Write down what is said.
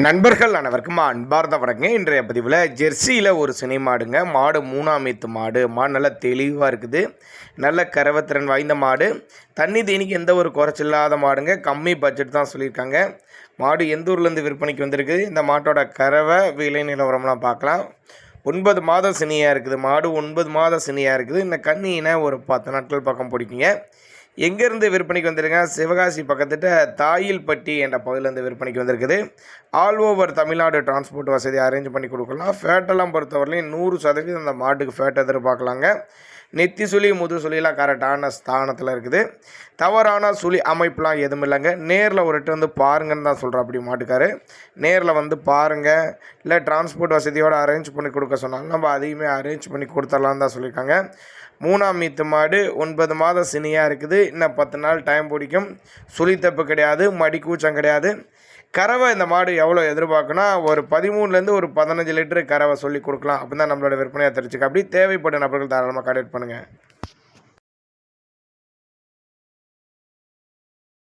நண்பர்கள் அனைவருக்கும் அன்பார்ந்த வணக்கங்க. இன்றைய பதிவில் ஜெர்சியில் ஒரு சினை மாடுங்க. மாடு 3ஆம் ஈத்து மாடு. மாடு நல்லா தெளிவாக இருக்குது. நல்ல கறவைத்திறன் வாய்ந்த மாடு. தண்ணி தீனிக்கு எந்த ஒரு குறைச்சில்லாத மாடுங்க. கம்மி பட்ஜெட் தான் சொல்லியிருக்காங்க. மாடு எந்த ஊர்லேருந்து விற்பனைக்கு வந்திருக்குது, இந்த மாட்டோட கறவை விலை நிலவரம்லாம் பார்க்கலாம். 9 மாதம் சினியாக இருக்குது. மாடு 9 மாதம் சினியாக இருக்குது. இந்த கண்ணினை ஒரு 10 நாட்கள் பக்கம் பிடிக்குங்க. எங்கேருந்து விற்பனைக்கு வந்துருங்க, சிவகாசி பக்கத்துட்ட தாயில்பட்டி என்ற பகுதியிலேருந்து விற்பனைக்கு வந்திருக்குது. ஆல் ஓவர் தமிழ்நாடு டிரான்ஸ்போர்ட் வசதி அரேஞ்ச் பண்ணி கொடுக்கலாம். ஃபேட்டெல்லாம் பொறுத்தவரையிலையும் 100% அந்த மாட்டுக்கு ஃபேட் எதிர்பார்க்கலாங்க. நெத்தி சுழி முது சுழிலாம் கரெக்டான ஸ்தானத்தில் இருக்குது. தவறான சுழி அமைப்புலாம் எதுவும் இல்லைங்க. நேரில் ஒரு வந்து பாருங்கன்னு தான் சொல்கிறேன். அப்படி மாட்டுக்காரு நேரில் வந்து பாருங்கள், இல்லை டிரான்ஸ்போர்ட் வசதியோடு அரேஞ்ச் பண்ணி கொடுக்க சொன்னாலும் நம்ம அதையுமே அரேஞ்ச் பண்ணி கொடுத்துடலான்னு தான் சொல்லியிருக்காங்க. 3ஆம் ஈத்து மாடு 9 மாதம் சினியாக இருக்குது. இன்னும் 10 நாள் டைம் பிடிக்கும். சுழித்தப்பு கிடையாது, மடி கூச்சம் கிடையாது. கறவை இந்த மாடு எவ்வளோ எதிர்பார்க்குன்னா ஒரு 13லேருந்து ஒரு 15 லிட்டரு கறவை சொல்லி கொடுக்கலாம். அப்படி தான் நம்மளோட விற்பனையாக தெரிஞ்சுக்க. அப்படி தேவைப்படும் நபர்கள் தாராளமாக கான்டாக்ட் பண்ணுங்கள்.